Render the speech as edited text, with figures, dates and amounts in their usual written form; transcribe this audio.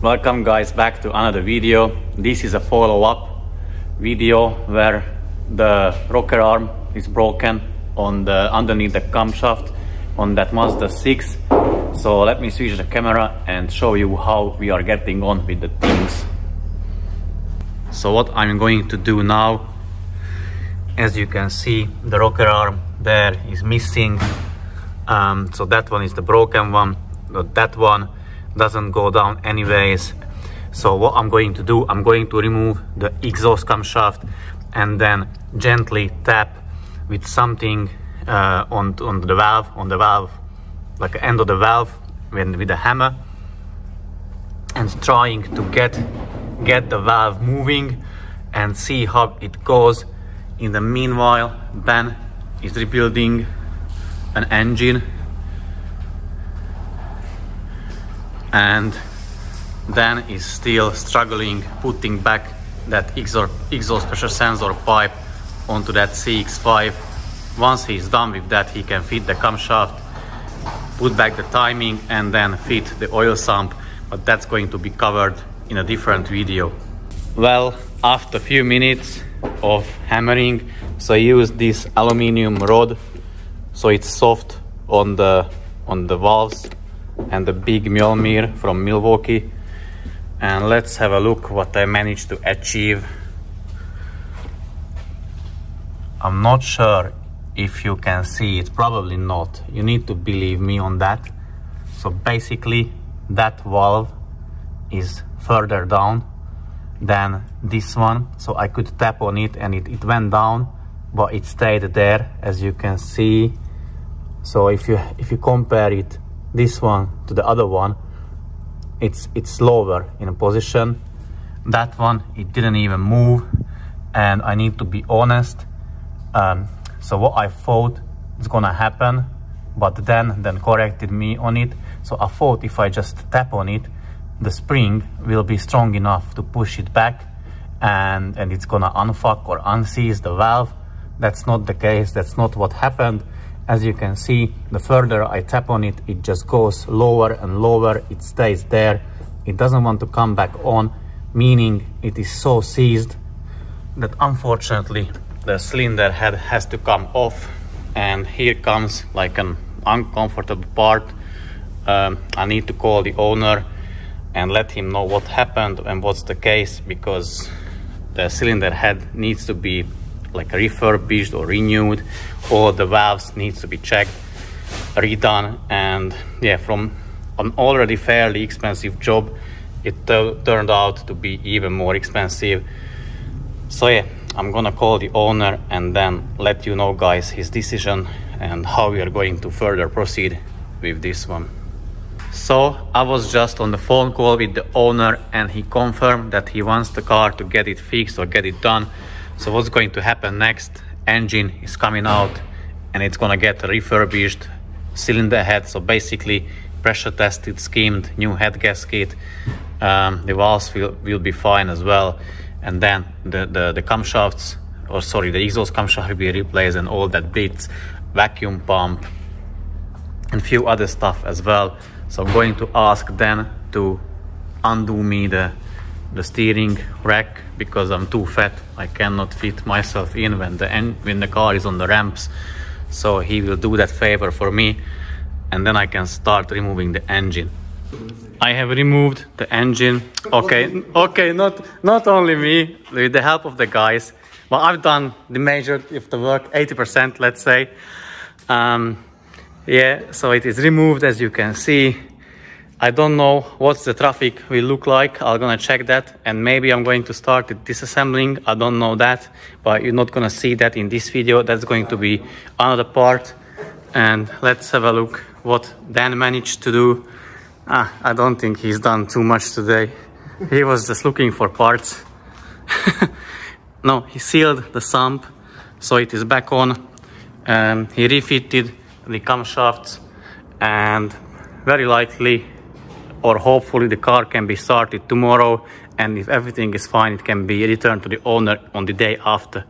Welcome guys back to another video. This is a follow-up video where the rocker arm is broken on the underneath the camshaft on that Mazda 6. So let me switch the camera and show you how we are getting on with the things. So what I'm going to do now, as you can see, the rocker arm there is missing. So that one is the broken one, but that one doesn't go down anyways. So what I'm going to do, I'm going to remove the exhaust camshaft and then gently tap with something on the valve, like the end of the valve, with a hammer, and trying to get the valve moving and see how it goes. In the meanwhile, Ben is rebuilding an engine, and Dan is still struggling putting back that exhaust pressure sensor pipe onto that CX-5. Once he's done with that, he can fit the camshaft, put back the timing, and then fit the oil sump, but that's going to be covered in a different video. Well, after a few minutes of hammering, so I used this aluminium rod, so it's soft on the valves, and the big millimeter from Milwaukee. And let's have a look what I managed to achieve. I'm not sure if you can see it, probably not. You need to believe me on that. So basically that valve is further down than this one, so I could tap on it and it went down, but it stayed there, as you can see. So if you compare it, this one to the other one, it's lower in a position. That one, it didn't even move, and I need to be honest. So what I thought is gonna happen, but then corrected me on it. So I thought if I just tap on it, the spring will be strong enough to push it back, and it's gonna unfuck or unseize the valve. That's not the case. That's not what happened. As you can see, the further I tap on it, it just goes lower and lower. It stays there. It doesn't want to come back on, meaning it is so seized that unfortunately the cylinder head has to come off. And here comes like an uncomfortable part. I need to call the owner and let him know what happened and what's the case, because the cylinder head needs to be like refurbished or renewed, or the valves needs to be checked, redone. And yeah, from an already fairly expensive job, it turned out to be even more expensive. So yeah, I'm gonna call the owner and then let you know guys his decision and how we are going to further proceed with this one. So I was just on the phone call with the owner, and he confirmed that he wants the car to get it fixed or get it done. So what's going to happen next? Engine is coming out and it's gonna get a refurbished cylinder head. So basically pressure tested, skimmed, new head gasket. The valves will be fine as well. And then the camshafts, or sorry, the exhaust camshaft will be replaced, and all that bits, vacuum pump, and few other stuff as well. So I'm going to ask Dan to undo me the steering rack, because I'm too fat. I cannot fit myself in when the car is on the ramps. So he will do that favor for me, and then I can start removing the engine. I have removed the engine. Okay, not only me, with the help of the guys, but I've done the major of the work, 80%, let's say. Yeah, so it is removed, as you can see. I don't know what the traffic will look like. I'm gonna check that, and maybe I'm going to start the disassembling. I don't know that, but you're not gonna see that in this video. That's going to be another part. And let's have a look what Dan managed to do. I don't think he's done too much today. He was just looking for parts. No, he sealed the sump, so it is back on. He refitted the camshafts, and very likely, or hopefully, the car can be started tomorrow, and if everything is fine, it can be returned to the owner on the day after.